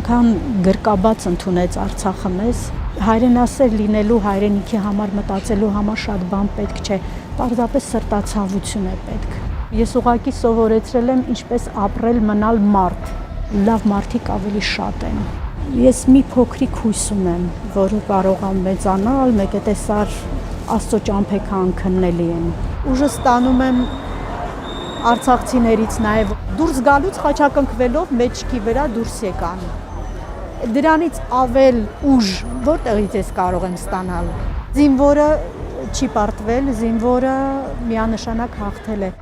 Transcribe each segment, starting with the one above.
այնքան գրկաբաց ընդունեց Արցախը մեզ, հայրենասեր լինելու, հայրենիքի համար մտածելու համար շատ բան պետք չէ, պարզապես սրտացավություն է պետք։ Ես ուղղակի սովորեցրել եմ ինչպես ապրել, մնալ մարդ, լավ մարդիկ ավելի շատ են։ Ես մի փոքրիկ հույս ունեմ, որ կարող եմ մեծանալ, մեկ-տեսար Աստծո ճամփեքան քննելի են։ Ուժը ստանում եմ արցախցիներից նաև դուրս գալուց խաչակնքվելով մեջքի վրա դուրս եկան։ Դրանից ավել ուժ որտեղից ես կարող եմ ստանալ։ Զինվորը չի պարտվել, զինվորը միանշանակ հաղթել է։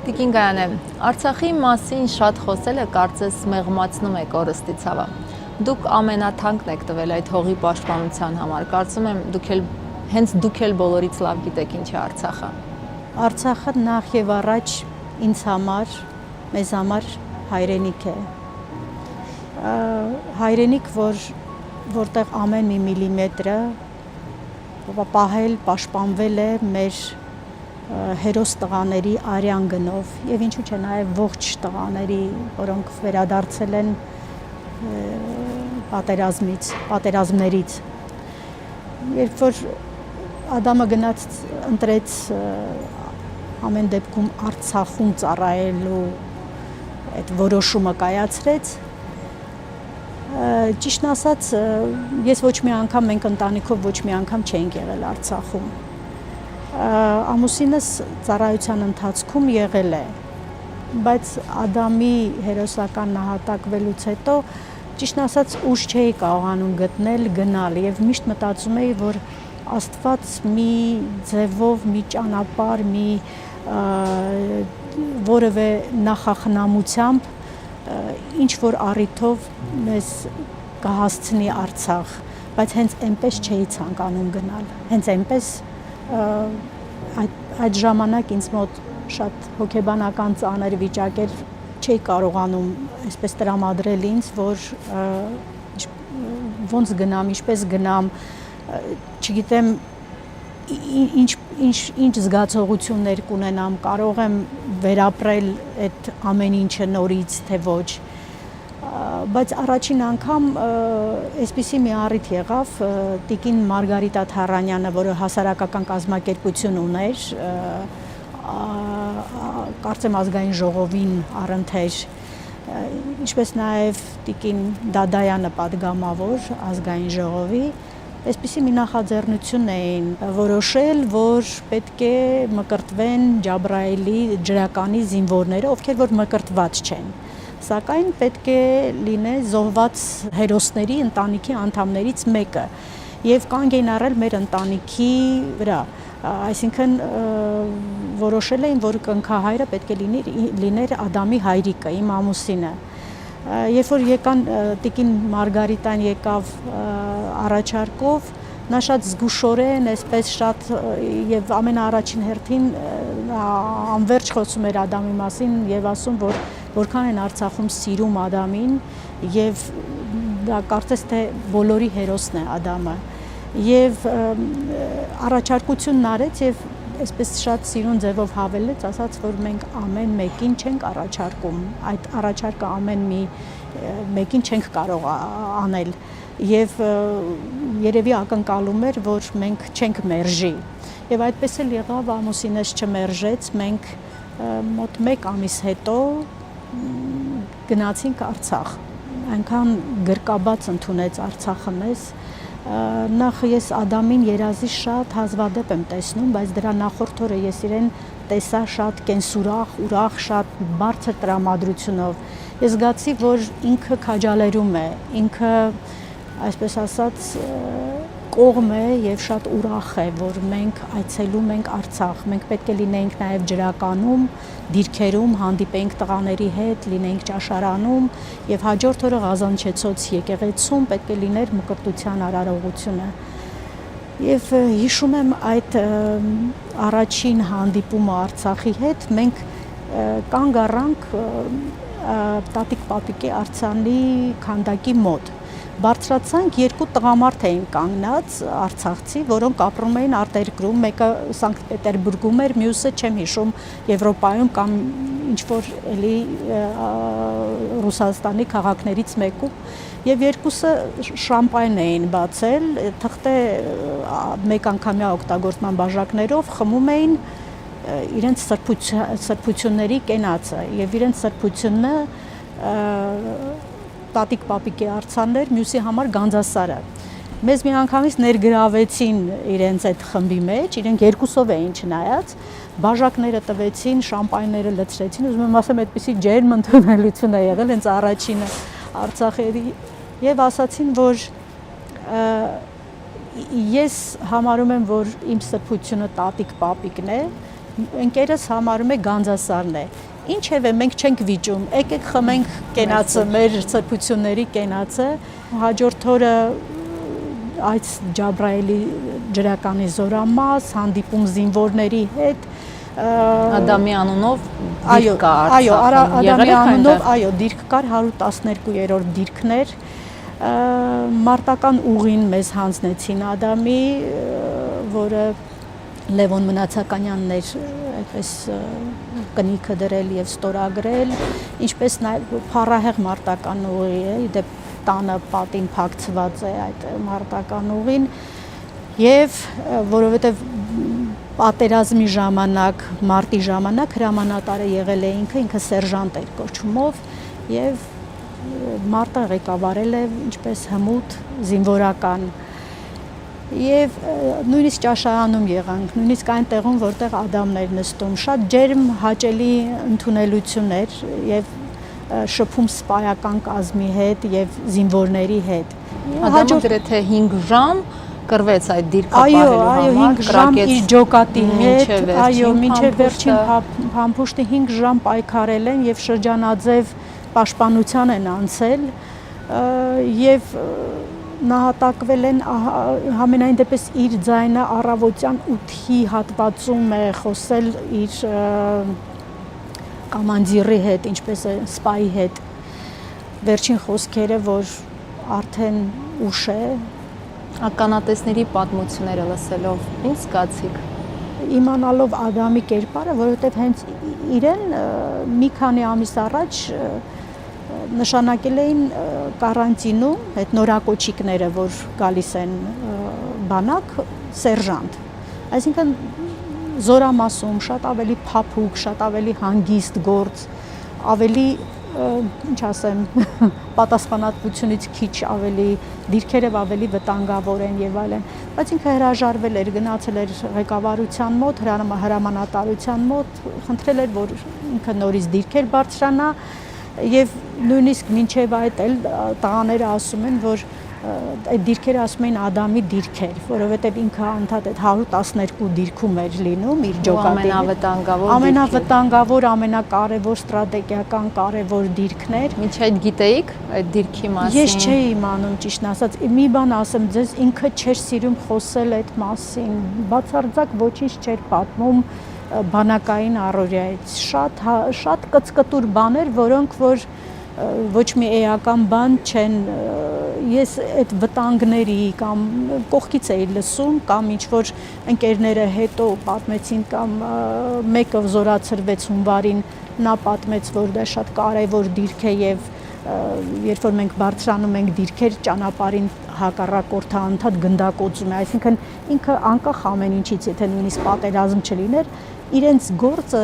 Տիկին Գայանե, Արցախի մասին շատ խոսելը կարծես մեղմացնում է կորստի ցավը։ Դուք ամենաթանկն եք տվել այդ հողի պաշտպանության համար։ Կարծում եմ հենց դուք էլ բոլորից լավ գիտեք ինչ է Արցախը։ Արցախը նախ եւ առաջ ինձ համար, մեզ համար հայրենիք է։ Հայրենիք, որտեղ ամեն մի միլիմետրը պահել, պաշտպանվել է մեր հերոս տղաների արյան գնով եւ ինչու՞ չէ նաեւ ողջ տղաների, որոնք վերադարձել են պատերազմներից։ Երբ որ Ադամը գնաց ընտրեց ամեն դեպքում Արցախում ծառայելու այդ որոշումը կայացրեց, ճիշտն ասած, ես ոչ մի անգամ, մենք ընտանիքով ոչ մի անգամ չենք եղել Արցախում։ Ամուսինս ծառայության ընթացքում եղել է, բայց Ադամի հերոսական նահատակվելուց հետո ճիշտն ասած ուժ չէի կարողանում գտնել գնալ եւ միշտ մտածում էի, որ Աստված մի ձևով, մի ճանապարհ, մի որևէ նախախնամությամբ ինչ որ առիթով մեզ կհասցնի Արցախ, բայց հենց այնպես չէի ցանկանում գնալ, հենց այնպես այդ ժամանակ ինձ մոտ շատ հոգեբանական ծանր վիճակ էր, չէի կարողանում այսպես տրամադրել ինձ, որ ոնց գնամ, ինչպես գնամ, չգիտեմ ինչ զգացողություններ կունենամ, կարող եմ վերապրել այդ ամեն ինչը նորից, թե ոչ, բայց առաջին անգամ այսպիսի մի առիթ եղավ տիկին Մարգարիտա Թարանյանը, որը հասարակական կազմակերպություն ուներ, կարծեմ ազգային ժողովին առընթեր, ինչպես նաև տիկին Դադայանը պատգամավոր ազգային ժողովի, այսպիսի մի նախաձեռնություն էին որոշել, որ պետք է մկրտվեն Ջաբրայելի ջրականի զինվորները, ովքեր որ մկրտված չեն, սակայն պետք է լինե զոհված հերոսների ընտանիքի անդամներից մեկը եւ կանգ էին առել մեր ընտանիքի վրա, այսինքն որոշել էին, որ կնքահայրը պետք է լիներ Ադամի հայրիկը, իմ ամուսինը։ Երբ որ եկան տիկին Մարգարիտան եկավ առաջարկով, նա շատ զգուշորեն, այսպես շատ եւ ամենաառաջին հերթին անverջ խոսում էր Ադամի մասին եւ ասում, որ որքան են Արցախում սիրում Ադամին եւ դա կարծես թե բոլորի հերոսն է Ադամը եւ առաջարկությունն արեց եւ այսպես շատ սիրուն ձևով հավելեց, ասաց, որ մենք ամեն մեկին չենք առաջարկում, այդ առաջարկը ամեն մեկին չենք կարող անել եւ երևի ակնկալում էր, որ մենք չենք մերժի եւ այդպես էլ եղավ, ամուսինս չմերժեց, մենք մոտ 1 ամիս հետո գնացինք Արցախ, այնքան գրկաբաց ընդունեց Արցախը մեզ, նախ ես Ադամին երազի շատ հազվադեպ եմ տեսնում, բայց դրա նախորդ օրը ես իրեն տեսա շատ կենսուրախ, ուրախ, շատ բարձր տրամադրությունով։ Ես զգացի, որ ինքը քաջալերում է, ինքը, այսպես ասած, կողմ է եւ շատ ուրախ է, որ մենք այցելում ենք Արցախ, մենք պետք է լինենք նաեւ ջրականում, դիրքերում, հանդիպենք տղաների հետ, լինենք ճաշարանում եւ հաջորդ օրը Ղազանչեցոց եկեղեցում պետք է լիներ մկրտության արարողությունը։ Եվ հիշում եմ այդ առաջին հանդիպումը Արցախի հետ, մենք կանգ առանք տատիկ պապիկի արձանի քանդակի մոտ։ Բարձրացանք, 2 տղամարդ էին կանգնած արցախցի, որոնք ապրում էին արտերկրում, մեկը Սանկտ Պետերբուրգում էր, մյուսը չեմ հիշում Եվրոպայում կամ ինչ-որ էլի Ռուսաստանի քաղաքներից մեկում, եւ երկուսը շամպայն էին բացել, թղթե մեկ անգամյա օգտագործման բաժակներով խմում էին իրենց սրբությունների կենացը եւ իրենց սրբությունը տատիկ պապիկի արձաններ, մյուսի համար գանձասարը։ Մեզ մի անգամից ներգրավեցին իրենց այդ խմբի մեջ, իրենք երկուսով էին չնայած, բաժակները տվեցին, շամպայները լցրեցին, ուզում եմ ասեմ, այդպիսի ջերմ ընդունելություն է եղել, հենց առաջինը Արցախի եւ ասացին, որ ես համարում եմ, որ իմ սրբությունը տատիկ պապիկն է, ընկերս համարում է գանձասարն է։ Ինչևէ մենք չենք վիճում, եկեք խմենք կենացը, մեր սրբությունների կենացը, հաջորդ օրը այս Ջաբրայելի ջրականի զորամաս, հանդիպում զինվորների հետ, Ադամի անունով դիրք կա Արցախում, Ադամի անունով, այո, դիրք կար, 112-րդ դիրքն էր, մարտական ուղին մեզ հանձնեցին Ադամի, որը Լևոն Մնացականյանն էր այդպես կնիքը դրել եւ ստորագրել, ինչպես նաեւ փառահեղ մարտական ուղի է, դե տանը պատին փակցված է այդ մարտական ուղին եւ որովհետեւ պատերազմի ժամանակ, մարտի ժամանակ հրամանատարը եղել է ինքը սերժանտ էր կոչումով եւ մարտը ղեկավարել է ինչպես հմուտ զինվորական եւ նույնիսկ ճաշարանում եղանք, նույնիսկ այն տեղում, որտեղ Ադամն էր նստում, շատ ջերմ հաճելի ընդունելություն էր եւ շփում սպայական կազմի հետ եւ զինվորների հետ։ Ադամը գրեթե 5 ժամ կրվեց այդ դիրքը պահելու համար, այո, 5 ժամ իր ջոկատի հետ, այո, մինչեւ վերջին փամփուշտի 5 ժամ պայքարել են եւ շրջանաձև պաշտպանության են անցել եւ նահատակվել են համենայն դեպս իր ձայնը առավոտյան 8-ի հատվածում է խոսել իր կամանդիրի հետ, ինչպես է սպայի հետ, վերջին խոսքերը, որ արդեն ուշ է։ Ականատեսների պատմությունները լսելով ինչ զգացիք։ Իմանալով Ադամի կերպարը, որովհետև հենց իրեն մի քանի ամիս առաջ նշանակել էին կարանտինում այդ նորակոչիկները, որ գալիս են բանակ, սերժանտ։ Այսինքն զորամասում շատ ավելի փափուկ, շատ ավելի հանգիստ գործ, ավելի ինչ ասեմ, պատասխանատվությունից քիչ ավելի դիրքերով ավելի վտանգավոր են եւ այլն, բայց ինքը հրաժարվել էր, գնացել էր ղեկավարության մոտ, հրամանատարության մոտ, խնդրել էր, որ ինքը նորից դիրքեր բարձրանա եւ նույնիսկ մինչեւ այդ էլ տղաները ասում են, որ այդ դիրքերը ասում էին Ադամի դիրքեր, որովհետև ինքը անդադ այդ 112 դիրքում էր լինում իր ջոկատի ամենավտանգավոր, ամենակարևոր ստրատեգիական կարևոր դիրքներ։ Ինչ այդ գիտեիք այդ դիրքի մասին։ Ես չէի իմանում, ճիշտն ասած, մի բան ասեմ ձեզ, ինքը չէր սիրում խոսել այդ մասին, բացարձակ ոչինչ չէր պատմում բանակային առօրյայից, շատ կծկտուր բաներ, որոնք որ ոչ մի էական բան չեն, ես այդ վտանգների կամ կողքից էի լսում, կամ ինչ-որ ընկերները հետո պատմեցին, կամ մեկը զորացրվեց հունվարին, նա պատմեց, որ դա շատ կարևոր դիրք է և երբ որ մենք բարձրանում ենք դիրքեր, ճանապարհին հակառակորդը անդադ գնդակոծում է, այսինքն ինքը անկախ ամեն ինչից, եթե նույնիսկ պատերազմ չլիներ, իրենց գործը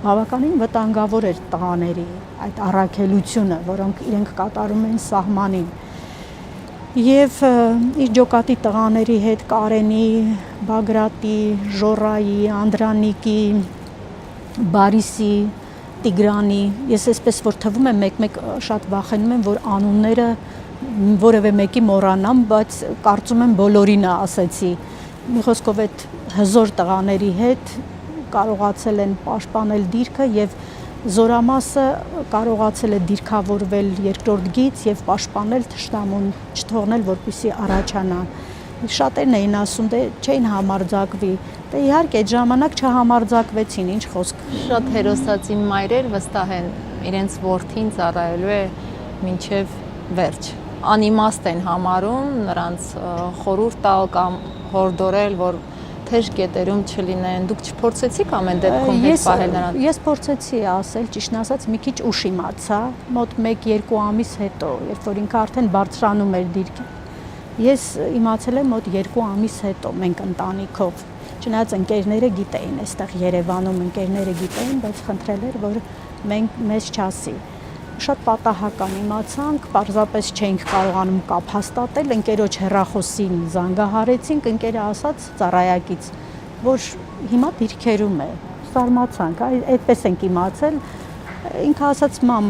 բավականին վտանգավոր էր տղաների, այդ առաքելությունը, որոնք իրենք կատարում են սահմանին։ Եվ իր ջոկատի տղաների հետ Կարենի, Բագրատի, Ժորայի, Անդրանիկի, Բարիսի, Տիգրանի, ես այսպես որ թվում է մեկ-մեկ շատ վախենում եմ, որ անունները որևէ մեկի մոռանամ, բայց կարծում եմ բոլորին ասեցի։ Մի խոսքով այդ հզոր տղաների հետ կարողացել են պաշտպանել դիրքը եւ զորամասը կարողացել է դիրքավորվել երկրորդ գիծ եւ պաշտպանել թշնամուն, չթողնել որպեսզի առաջանա։ Շատերն էին ասում, դե չէին համարձակվի, դե իհարկե այդ ժամանակ չհամարձակվեցին, ինչ խոսք։ Շատ հերոսացի մայրեր վստահ են իրենց որդին ծառայելու է մինչև վերջ։ Անիմաստ են համարում նրանց խորհուրդ տալ կամ հորդորել, որ թեժ կետերում չլինեն։ Դուք չփորձեցիք ամեն դեպքում հետ պահել նրանց։ Ես փորձեցի ասել, ճիշտն ասած, մի քիչ ուշ իմացա, մոտ 1-2 ամիս հետո, երբ որ ինքը արդեն բարձրանում էր դիրքը։ Ես իմացել եմ մոտ 2 ամիս հետո մենք ընտանիքով։ Չնայած ընկերները գիտեին, այստեղ Երևանում ընկերները գիտեին, բայց խնդրել էր, որ մեզ չասի։ Շատ պատահական իմացանք, պարզապես չէինք կարողանում կապ հաստատել, ընկերոջ հեռախոսին զանգահարեցինք, ընկերը ասաց ծառայակից, որ հիմա դիրքերում է, զարմացանք, այդպես ենք իմացել, ինքը ասաց մամ,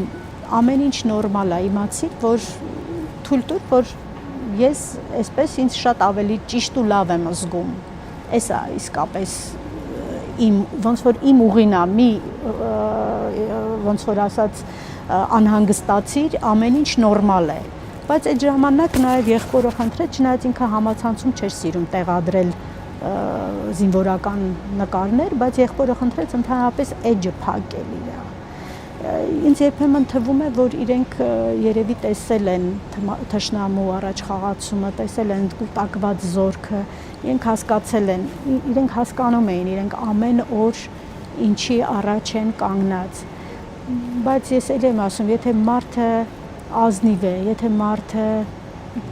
ամեն ինչ նորմալ է, իմացի, որ թույլ տուր, որ ես այսպես ինձ շատ ավելի ճիշտ ու լավ եմ զգում, էսա իսկապես ոնց որ իմ ուղին է, ոնց որ ասաց անհանգստացիր, ամեն ինչ նորմալ է, բայց այդ ժամանակ նաև եղբորը խնդրեց, չնայած ինքը համացանցում չէր սիրում տեղադրել զինվորական նկարներ, բայց եղբորը խնդրեց ընդհանրապես էջը փակել իրա։ Ինձ երբեմն թվում է, որ իրենք երևի տեսել են թշնամու առաջխաղացումը, տեսել են կուտակված զորքը, իրենք հասկացել են, իրենք հասկանում էին, իրենք ամեն օր ինչի առաջ են կանգնած։ Բայց ես էլ եմ ասում, եթե մարդը ազնիվ է, եթե մարդը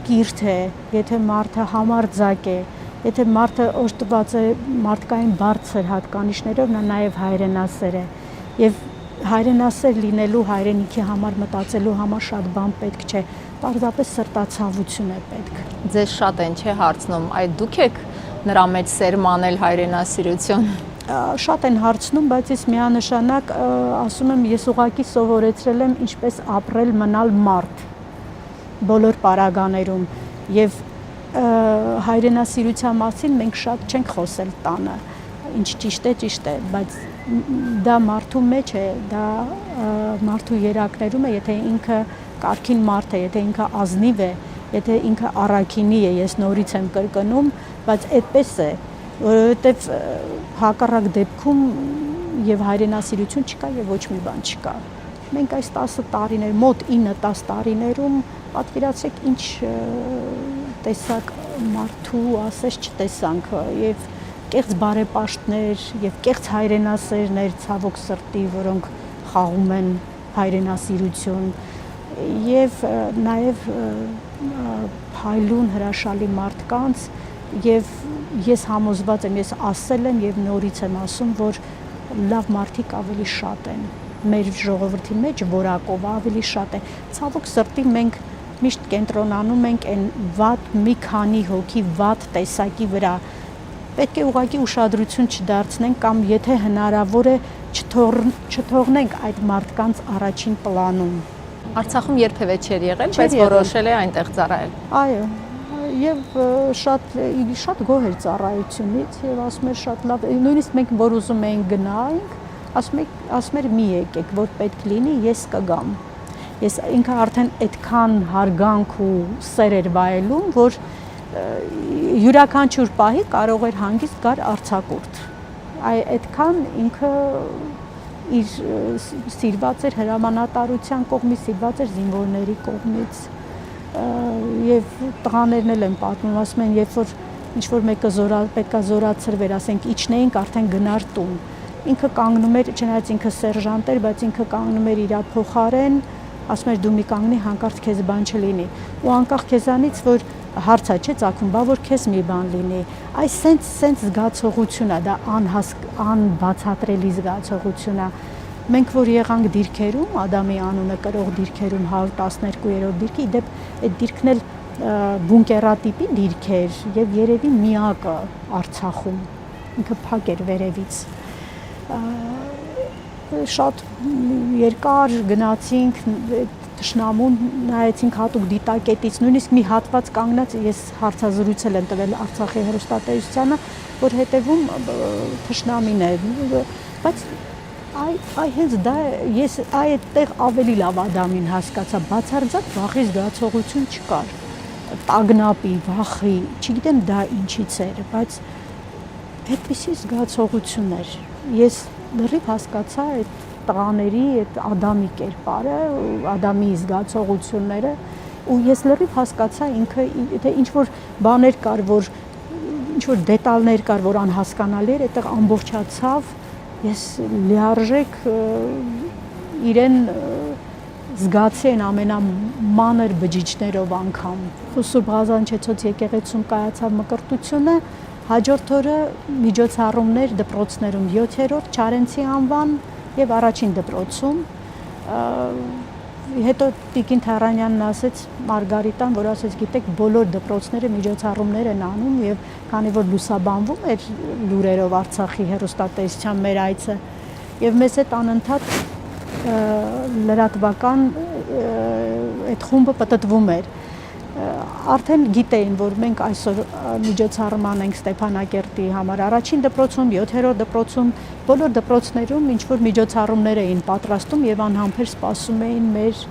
կիրթ է, եթե մարդը համարձակ է, եթե մարդը օժտված է մարդկային բարձր հատկանիշներով, նա նաև հայրենասեր է։ Եվ հայրենասեր լինելու, հայրենիքի համար մտածելու համար շատ բան պետք չէ, պարզապես սրտացավություն է պետք։ Ձեզ շատ են չէ հարցնում, այդ դուք եք նրա մեջ սերմանել հայրենասիրություն։ Շատ են հարցնում, բայց ես միանշանակ ասում եմ, ես ուղղակի սովորեցրել եմ ինչպես ապրել մնալ մարդ բոլոր պարագաներում եւ հայրենասիրության մասին մենք շատ չենք խոսել տանը, ինչ ճիշտ է, բայց դա մարդու մեջ է, դա մարդու երակներում է, եթե ինքը կարգին մարդ է, եթե ինքը ազնիվ է, եթե ինքը առաքինի է, ես նորից եմ կրկնում, բայց այդպես է, որովհետև հակառակ դեպքում եւ հայրենասիրություն չկա եւ ոչ մի բան չկա։ Մենք այս 10 տարիներ, մոտ 9-10 տարիներում պատկերացրեք ինչ տեսակ մարդու ասես չտեսանք եւ կեղծ բարեպաշտներ եւ կեղծ հայրենասերներ ցավոք սրտի, որոնք խաղում են հայրենասիրություն եւ նաեւ փայլուն հրաշալի մարդկանց եւ ես համոզված եմ, ես ասել եմ եւ նորից եմ ասում, որ լավ մարդիկ ավելի շատ են մեր ժողովրդի մեջ, որակով ավելի շատ է։ Ցավոք սրտի մենք միշտ կենտրոնանում ենք այն վատ մի քանի հոգի վատ տեսակի վրա։ Պետք է ուղղակի ուշադրություն չդարձնենք կամ եթե հնարավոր է չթողնենք այդ մարդկանց առաջին պլանում։ Արցախում երբևէ չէր եղել, Չէր բայց եղել։ որոշել է այնտեղ ծառայել։ Այո, եւ շատ գոհ էր ծառայությունից եւ ասում էր շատ լավ, նույնիսկ մենք որ ուզում էինք գնայինք, ասում էր մի եկեք, որ պետք լինի, ես կգամ։ Ես ինքը արդեն այդքան հարգանք ու սեր էր վայելում, որ յուրաքանչյուր պահի կարող էր հանգիստ գար արձակուրդ։ Այդքան ինքը իր սիրված էր հրամանատարության կողմից, սիրված էր զինվորների կողմից։ Եվ տղաներն էլ են պատմում, ասում են, երբ որ ինչ-որ մեկը պետքա զորացրվեր, ասենք իջնեինք, արդեն գնար տուն։ Ինքը կանգնում էր, չնայած ինքը սերժանտ էր, բայց ինքը կանգնում էր իր փոխարեն, ասում էր դու մի կանգնի, հանկարծ քեզ բան չլինի։ Ու անկախ քեզանից, որ հարցա չէ ծագում, բա որ քեզ մի բան լինի։ Այս սենց զգացողություն է, դա անբացատրելի զգացողություն է։ Մենք որ եղանք դիրքերում, Ադամի անունը կրող դիրքերում 112-րդ դիրքի, դեպ այդ դիրքն էլ բունկերատիպի դիրք էր եւ երևի միակը Արցախում։ Ինքը փակ էր վերևից։ Շատ երկար գնացինք, Թշնամուն նայեցինք հատուկ դիտակետից, նույնիսկ մի հատված կանգնած, ես հարցազրույցել եմ տվել Արցախի հեռուստատեսությանը, որ հետևում Թշնամին է, բայց հենց դա ես այդտեղ ավելի լավ Ադամին հասկացա, բացարձակ վախի զգացողություն չկար, տագնապի, վախի, չգիտեմ դա ինչից էր, բայց այդպիսի զգացողություն էր, ես լրիվ հասկացա այդ տղաների այդ Ադամի կերպարը, Ադամի զգացողությունները ու ես լրիվ հասկացա ինքը թե ինչ որ բաներ կար, որ ինչ որ դետալներ կար, որ անհասկանալի էր, այդտեղ ամբողջացավ, ես լիարժեք իրեն զգացի են ամենամանր բջիջներով անգամ։ Սուրբ Ղազանչեցոց եկեղեցում կայացավ մկրտությունը, հաջորդ օրը միջոցառումներ դպրոցներում 7-րդ Չարենցի անվան եւ առաջին դպրոցում, հետո Տիկին Թարանյանն ասեց Մարգարիտան, որ ասեց գիտեք բոլոր դպրոցները միջոցառումներ են անում եւ քանի որ լուսաբանվում էր լուրերով Արցախի հեռուստատեսության մեր այցը եւ մեզ հետ անընդհատ լրատվական այդ խումբը պատտվում էր։ Արդեն գիտեին, որ մենք այսօր միջոցառում անենք Ստեփանակերտի համար առաջին դպրոցում, 7-րդ դպրոցում, բոլոր դպրոցներում ինչ որ միջոցառումներ էին պատրաստում եւ անհամբեր սպասում էին մեր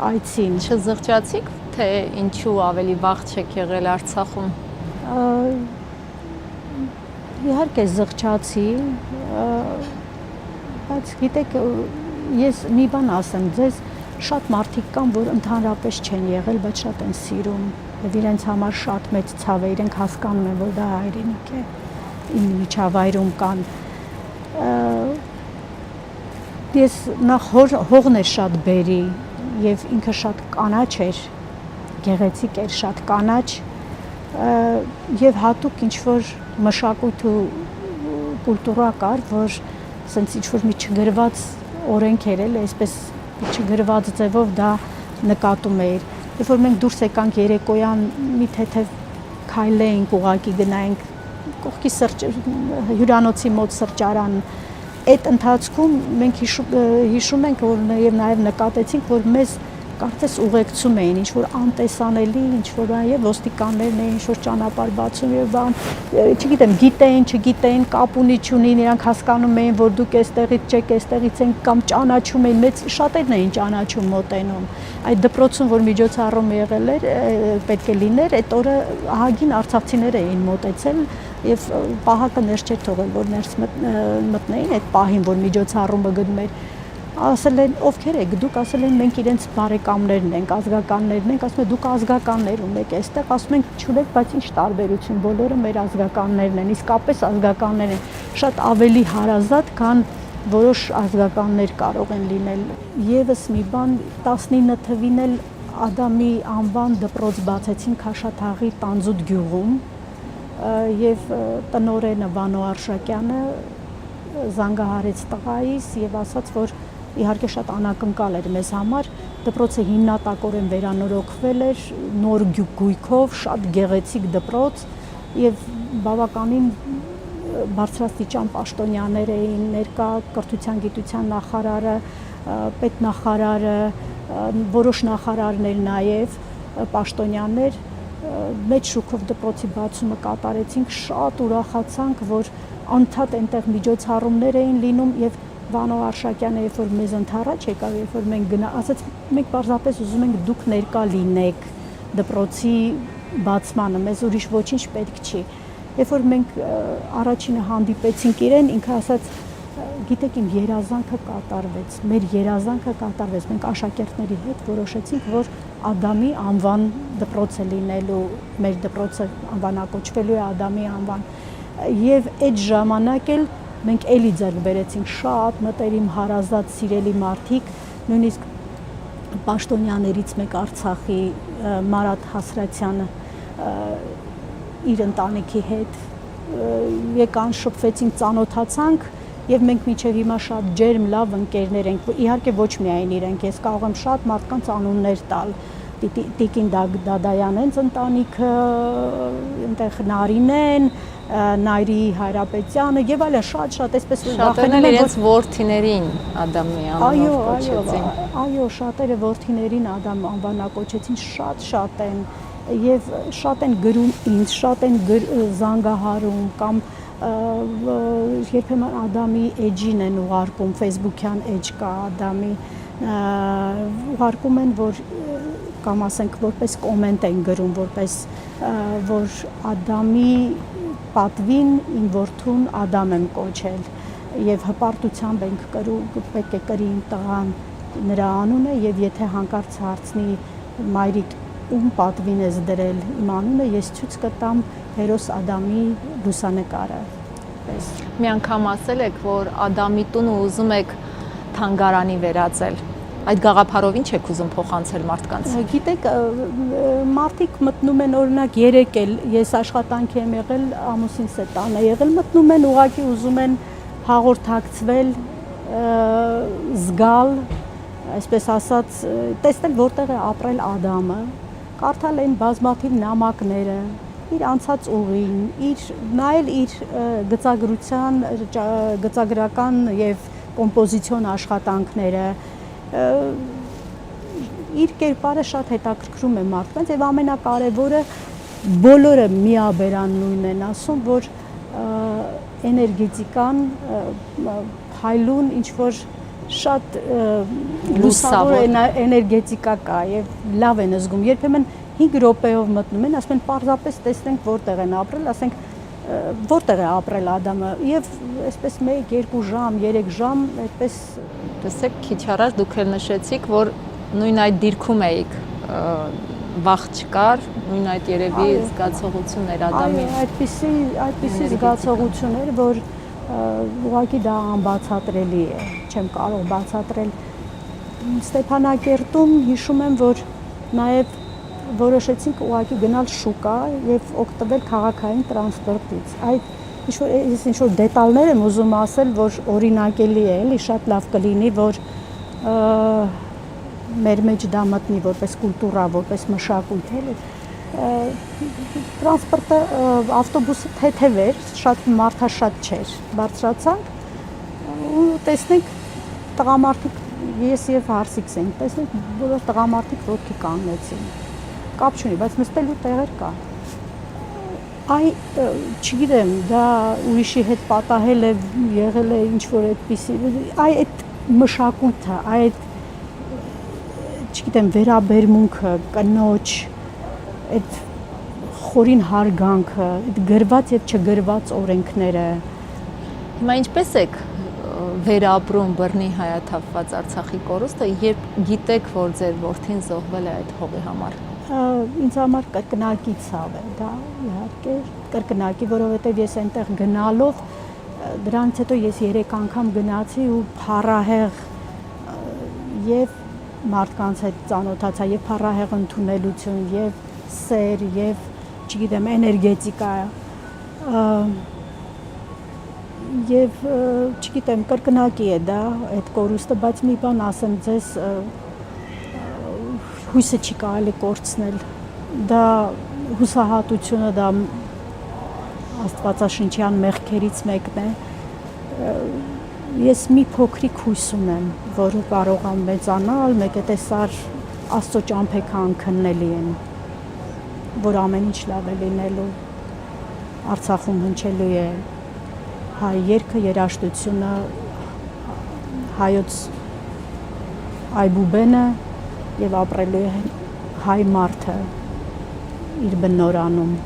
այցին։ Չզղջացիք, թե ինչու ավելի վաղ չեք եղել Արցախում։ Իհարկե զղջացի, բայց գիտեք, ես մի բան ասեմ ձեզ, շատ մարդիկ կան, որ ընդհանրապես չեն եղել, բայց շատ են սիրում եւ իրենց համար շատ մեծ ցավ է, իրենք հասկանում են, որ դա հայրենիք է, իմ միջավայրում կան։ Ես նախ հողն էր շատ բերի եւ ինքը շատ կանաչ էր, գեղեցիկ էր, շատ կանաչ եւ հատուկ ինչ որ մշակույթ ու կուլտուրա կար, որ ասենց ինչ որ մի չգրված օրենք էր էլ, այսպես չգրված ձևով դա նկատում էր։ Երբ որ մենք դուրս եկանք երեկոյան մի թեթև քայլեինք, ուղակի գնայինք կողքի հյուրանոցի մոտ սրճարան, այդ ընթացքում մենք հիշում ենք, որ եւ նաեւ նկատեցինք, որ մեզ կարծես ուղեկցում էին, ինչ որ անտեսանելի, ինչ որ եւ ոստիկաններն էին, ինչ որ ճանապարհ բացում եւ բան, չգիտեմ, չգիտեին, կապ ունի չունին, իրանք հասկանում էին, որ դուք այստեղից չեք, այստեղից են կամ ճանաչում էին, մեծ շատերն էին ճանաչում մոտենում։ Այդ դպրոցում, որ միջոցառում եղել էր, պետք է լիներ, այդ օրը ահագին արցախցիներ էին մոտեցել եւ պահակը ներս չէր թողել, որ ներս մտնեին այդ պահին, որ միջոցառումը գնում էր։ Ասել են ովքեր եք դուք, ասել են մենք իրենց բարեկամներն ենք, ազգականներն ենք, ասում են դուք ազգականներ ունեք այստեղ, ասում ենք չունեք, բայց ինչ տարբերություն, բոլորը մեր ազգականներն են, իսկապես ազգականներ են, շատ ավելի հարազատ, քան որոշ ազգականներ կարող են լինել։ Եվս մի բան 19 թվին էլ Ադամի անվան դպրոց բացեցին Քաշաթաղի Տանձուտ գյուղում եւ տնօրենը Վանո Արշակյանը զանգահարեց տղայիս եւ ասաց, որ իհարկե շատ անակնկալ էր մեզ համար, դպրոցը հիմնատակորեն վերանորոգվել էր, նոր գույքով, շատ գեղեցիկ դպրոց եւ բավականին բարձրաստիճան պաշտոնյաներ էին ներկա, կրթության գիտության նախարարը, պետնախարարը, որոշ նախարարներ նաև պաշտոնյաներ մեծ շուկով դպրոցի բացումը կատարեցինք, շատ ուրախացանք, որ անդադ այնտեղ միջոցառումներ էին լինում եւ Վանո Արշակյանը երբ որ մեզ ընդառաջ եկավ, երբ որ մենք ասաց մենք պարզապես ուզում ենք դուք ներկա լինեք դպրոցի բացմանը, մեզ ուրիշ ոչինչ պետք չի։ Երբ որ մենք առաջինը հանդիպեցինք իրեն, ինքը ասաց գիտեք իմ երազանքը կատարվեց, մեր երազանքը կատարվեց, մենք աշակերտների հետ որոշեցինք, որ Ադամի անվան դպրոց է լինելու, մեր դպրոցը անվանակոչվելու է Ադամի անվան։ Եվ այդ ժամանակ էլ մենք էլի ձեռք բերեցինք շատ մտերիմ հարազատ սիրելի մարդիկ, նույնիսկ պաշտոնյաներից մեկ Արցախի Մարատ Հասրատյանը իր ընտանիքի հետ եկան, շփվեցինք, ծանոթացանք եւ մենք մինչեւ հիմա շատ ջերմ լավ ընկերներ ենք։ Իհարկե ոչ միայն իրենք, ես կարող եմ շատ մարդկանց անուններ տալ։ Տիկին Դադայանենց ընտանիքը, այնտեղ Նարինեն, Նայրի Հայրապետյանը եւ այլն շատ այսպես շատերն էլ իրենց որդիներին Ադամի անվանով կոչեցին։ Այո, շատերը որդիներին Ադամ անվանակոչեցին, շատ են եւ շատ են գրում ինձ, շատ են զանգահարում կամ երբեմն Ադամի էջին են ուղարկում, Facebook-յան էջ կա Ադամի, ուղարկում են, որ կամ ասենք որպես կոմենտ են գրում, որպես որ Ադամի պատվին իմ որդուն Ադամ եմ կոչել եւ հպարտությամբ ենք պետք է կրի իմ տղան նրա անունը եւ եթե հանկարծ հարցնի մայրիկ ում պատվին ես դրել իմ անունը, ես ցույց կտամ հերոս Ադամի լուսանկարը։ Մի անգամ ասել եք, որ Ադամի տունը ուզում եք թանգարանի վերածել։ Այդ գաղափարով ինչ եք ուզում փոխանցել մարդկանց։ Գիտեք, մարդիկ մտնում են օրինակ երեք էլ ես աշխատանքի եմ եղել, ամուսինս է տանը եղել, մտնում են ուղղակի ուզում են հաղորդակցվել, զգալ, այսպես ասած, տեսնել որտեղ է ապրել Ադամը, կարդալ այն բազմաթիվ նամակները, իր անցած ուղին, նայել իր գծագրության, գծագրական եւ կոմպոզիցիոն աշխատանքները, իր կերպարը շատ հետաքրքրում է մարդկանց եւ ամենակարևորը բոլորը միաբերան նույնն են ասում, որ էներգետիկան փայլուն ինչ որ շատ լուսավոր էներգետիկա կա եւ լավ են զգում։ Երբեմն 5 րոպեով մտնում են, ասում են պարզապես տեսնենք որտեղ են ապրել, ասենք որտեղ է ապրել Ադամը եւ այսպես 1-2 ժամ, 3 ժամ այդպես տեսեք քիչ առաջ դուք էլ նշեցիք, որ նույն այդ դիրքում էիք վախ չկար, նույն այդ երևի զգացողություններ Ադամի։ Այդպիսի զգացողություններ, որ ուղղակի դա անբացատրելի է, չեմ կարող բացատրել։ Ստեփանակերտում հիշում եմ, որ նաև որոշեցինք ուղղակի գնալ շուկա եւ օգտվել քաղաքային տրանսպորտից։ Այդ ինչ որ դետալներ եմ ուզում ասել, որ օրինակելի է, էլի շատ լավ կլինի, որ մեր մեջ դա մտնի որպես կուլտուրա, որպես մշակույթ, էլի։ Տրանսպորտը ավտոբուսը թեթև էր, շատ մարդաշատ չէր։ Բարձրացանք ու տեսնենք տղամարդիկ, ես եւ Հարսիկս ենք, տեսնենք բոլոր տղամարդիկ ոտքի կանգնեցին։ Կապ չունի, բայց նստելու տեղեր կա։ Չգիտեմ, դա ուրիշի հետ պատահել է, եղել է ինչ որ այդպիսի, այդ մշակույթը, այդ չգիտեմ, վերաբերմունքը, կնոջ, այդ խորին հարգանքը, այդ գրված եւ չգրված օրենքները։ Հիմա ինչպես եք վերապրում բռնի հայաթափված Արցախի կորուստը, երբ գիտեք, որ ձեր որդին զոհվել է այդ հողի համար։ Ինձ համար կրկնակի ցավ է դա, իհարկե, կրկնակի, որովհետեւ ես այնտեղ գնալով դրանից հետո ես 3 անգամ գնացի ու փառահեղ եւ մարդկանց հետ ծանոթացա եւ փառահեղ ընդունելություն եւ սեր եւ չգիտեմ էներգետիկա եւ չգիտեմ կրկնակի է դա այդ կորուստը, բայց մի բան ասեմ ձեզ, հույսը չի կարելի կորցնել, դա հուսահատությունը, դա աստվածաշնչյան մեղքերից մեկն է, Ես մի փոքրիկ հույս ունեմ, որ կարող եմ մեծանալ, մեկ է տեսար Աստծո ճամփեքան քննելի են, որ ամեն ինչ լավ է լինելու։ Արցախում հնչելու է հայ երգը, երաժշտությունը, հայոց այբուբենը եւ ապրելու է հայ մարդը իր բնորանում։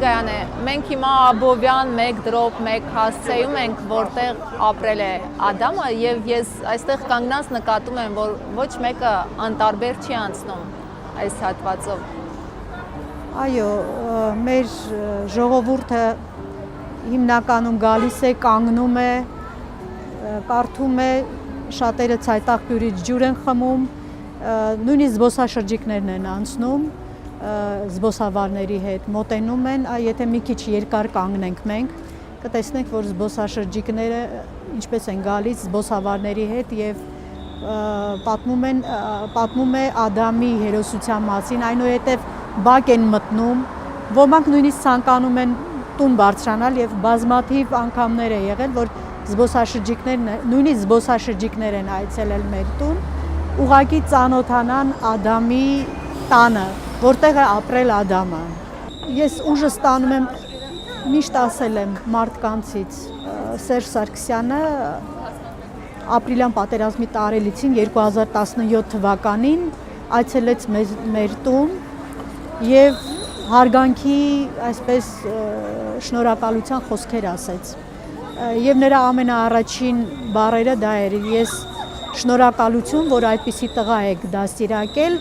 Գայանե, մենք հիմա Աբովյան 1 դրոպ 1 հասցեում ենք, որտեղ ապրել է Ադամը եւ ես այստեղ կանգնած նկատում եմ, որ ոչ մեկը անտարբեր չի անցնում այս հատվածով։ Այո, մեր ժողովուրդը հիմնականում գալիս է, կանգնում է, կարդում է, շատերը ցայտաղբյուրից ջուր են խմում, նույնիսկ զբոսաշրջիկներն են անցնում, զբոսավարների հետ մոտենում են, եթե մի քիչ երկար կանգնենք մենք, կտեսնենք, որ զբոսաշրջիկները ինչպես են գալիս զբոսավարների հետ եւ պատմում է Ադամի հերոսության մասին, այնուհետև բակ են մտնում, ոմանք նույնիսկ ցանկանում են տուն բարձրանալ եւ բազմաթիվ անգամներ է եղել, որ նույնիսկ զբոսաշրջիկներ են այցելել մեր տուն, ուղղակի ծանոթանան Ադամի տանը, որտեղ է ապրել Ադամը։ Ես ուժը ստանում եմ, միշտ ասել եմ մարդկանցից, Սերժ Սարգսյանը ապրիլյան պատերազմի տարելիցին 2017 թվականին այցելեց մեր տուն եւ հարգանքի, այսպես շնորհակալության խոսքեր ասեց։ Եվ նրա ամենաառաջին բառերը դա էր. ես շնորհակալություն, որ այդպիսի տղա եք դաստիարակել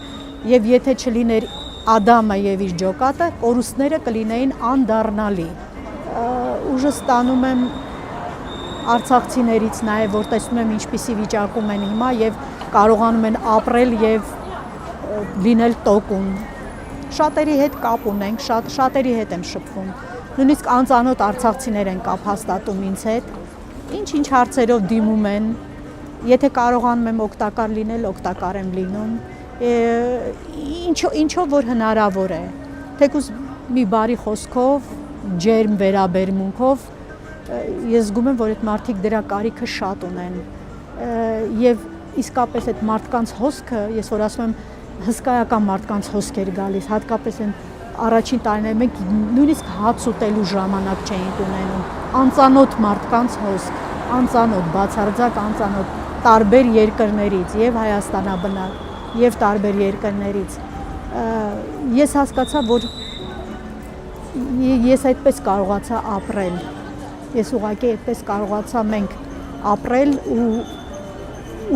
եւ եթե չլիներ Ադամը եւ իր ջոկատը, կորուստները կլինեին անդառնալի։ Ուժը ստանում եմ արցախցիներից նաեւ, որ տեսնում եմ ինչպիսի վիճակում են հիմա եւ կարողանում են ապրել եւ լինել տոկուն։ Շատերի հետ կապ ունենք, շատերի հետ եմ շփվում։ Նույնիսկ անծանոթ արցախցիներ են կապ հաստատում ինձ հետ։ Ինչ հարցերով դիմում են, եթե կարողանում եմ օգտակար լինել, օգտակար եմ լինում։ Ինչով որ հնարավոր է, թեկուզ մի բարի խոսքով, ջերմ վերաբերմունքով, ես զգում եմ, որ այդ մարդիկ դրա կարիքը շատ ունեն եւ իսկապես այդ մարդկանց հոսքը, ես որ ասում եմ, հսկայական մարդկանց հոսք էր գալիս, հատկապես այն առաջին տարիներին մենք նույնիսկ հաց ուտելու ժամանակ չէինք ունենում, անծանոթ մարդկանց հոսք, անծանոթ, բացարձակ անծանոթ, տարբեր երկրներից եւ Հայաստանաբնակ եւ տարբեր երկրներից։ Ես հասկացա, որ ես այդպես կարողացա ապրել։ Ես ուղղակի այդպես կարողացա մենք ապրել ու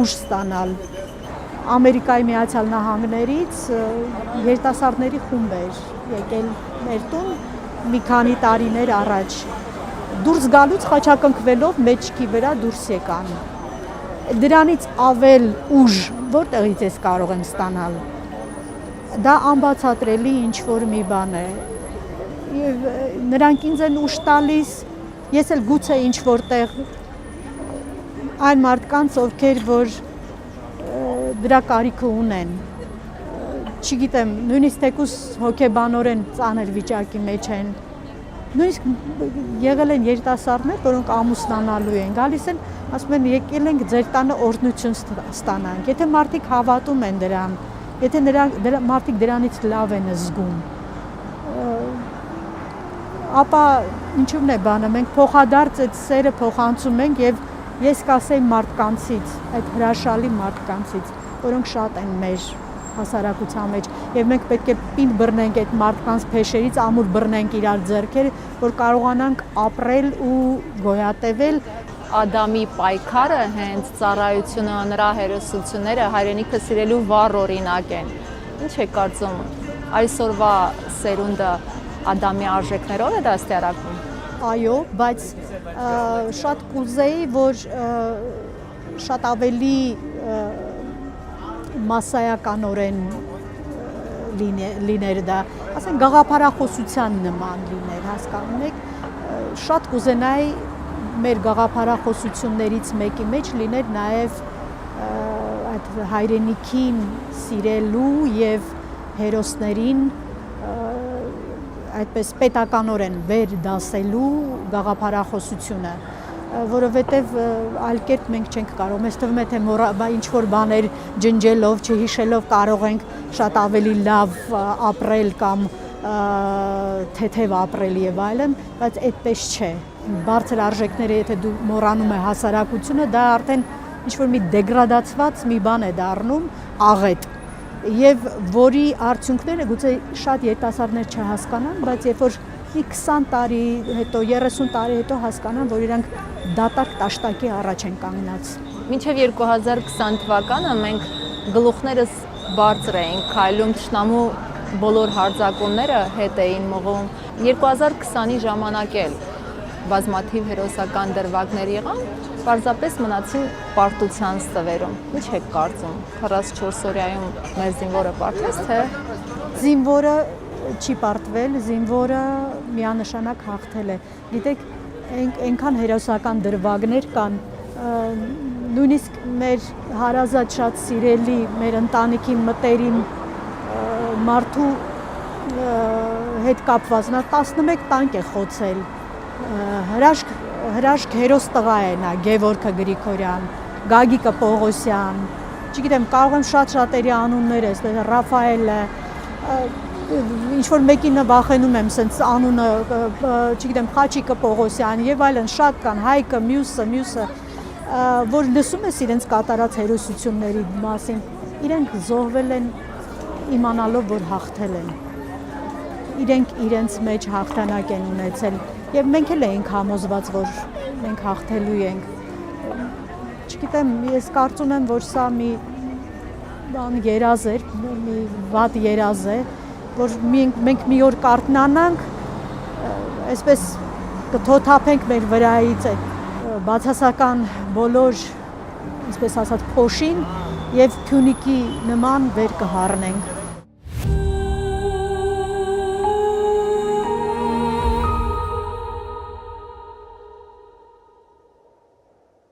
ուժ ստանալ։ Ամերիկայի Միացյալ Նահանգներից երիտասարդների խումբ էր եկել մեր տուն մի քանի տարիներ առաջ։ Դուրս գալուց խաչակնքվելով մեջքի վրա դուրս եկան։ Դրանից ավել ուժ որտեղից ես կարող եմ ստանալ։ Դա անբացատրելի ինչ-որ մի բան է։ Եվ նրանք ինձ են ուժ տալիս, ես էլ գուցե ինչ-որտեղ այն մարդկանց, ովքեր որ դրա կարիքը ունեն։ Չգիտեմ, նույնիսկ թեկուզ հոգեբանորեն ծանր վիճակի մեջ են։ Նույնիսկ եղել են երիտասարդներ, որոնք ամուսնանալու են, գալիս են, ասում են եկել ենք ձեր տանը օրհնություն ստանանք։ Եթե մարդիկ հավատում են դրան, եթե մարդիկ դրանից լավ են զգում, ապա ինչու՞ն է բանը, մենք փոխադարձ այդ սերը փոխանցում ենք եւ ես կասեի մարդկանցից, այդ հրաշալի մարդկանցից, որոնք շատ են մեր հասարակության մեջ եւ մենք պետք է պինդ բռնենք այդ մարդկանց փեշերից, ամուր բռնենք իրար ձեռքերը, որ կարողանանք ապրել ու գոյատևել։ Ադամի պայքարը հենց ծառայությունը, նրա հերոսությունները հայրենիքը սիրելու վառ օրինակ են։ Ինչ է կարծում, այսօրվա սերունդը Ադամի արժեքներով է դաստիարակվում։ Այո, բայց շատ կուզեի, որ շատ ավելի մասսայականորեն լիներ դա, ասենք գաղափարախոսության նման լիներ, հասկանում եք, շատ կուզենայի մեր գաղափարախոսություններից մեկի մեջ լիներ նաև այդ հայրենիքին սիրելու եւ հերոսներին այդպես պետականորեն վեր դասելու գաղափարախոսությունը, որովհետև այլ կերպ մենք չենք կարող, մեզ թվում է թե ինչ որ բաներ ջնջելով, չհիշելով կարող ենք շատ ավելի լավ ապրել կամ թեթև ապրել եւ այլն, բայց այդպես չէ։ Բարձր արժեքները, եթե դու մոռանում ես հասարակությունը, դա արդեն ինչ որ մի դեգրադացված մի բան է դառնում, աղետ, եւ որի արդյունքները գուցե շատ երիտասարդներ չհասկանան, բայց երբ որ մի 20 տարի հետո, 30 տարի հետո հասկանան, որ իրանք դատարկ տաշտակի առաջ են կանգնած։ Մինչև 2020 թվականը մենք գլուխներս բարձր էինք քայլում, թշնամու բոլոր հարձակումները հետ էին մղում։ 2020-ի ժամանակ էլ բազմաթիվ հերոսական դրվագներ եղան, պարզապես մնացին պարտության ստվերում։ Ինչ եք կարծում, 44 օրյայում մեր զինվորը պարտվեց, թե զինվորը չի պարտվել, զինվորը միանշանակ հաղթել է։ Գիտեք, այնքան հերոսական դրվագներ կան, նույնիսկ մեր հարազատ շատ սիրելի, մեր ընտանիքին մտերիմ մարդու հետ կապված, նա 11 տանկ է խոցել, հրաշք հերոս տղա է նա, Գևորգ Գրիգորյան, Գագիկը Պողոսյան, չգիտեմ, կարող եմ շատ-շատերի անունները, այսպես Ռաֆայելը, ինչ-որ մեկինը վախենում եմ, սենց անունը, չգիտեմ, Խաչիկը Պողոսյան եւ այլն, շատ կան, Հայկը, մյուսը, որ լսում ես իրենց կատարած հերոսությունների մասին, իրենք զոհվել են իմանալով, որ հաղթել են, իրենք իրենց մեջ հաղթանակ են ունեցել եւ մենք էլ ենք համոզված, որ մենք հաղթելու ենք, չգիտեմ, ես կարծում եմ, որ սա մի բան երազ էր, մի վատ երազ է, որ մենք մի օր կարթնանանք, այսպես կթոթափենք մեր վրայից այդ բացասական բոլոր, այսպես ասած, փոշին եւ Փյունիկի նման վեր կհառնենք։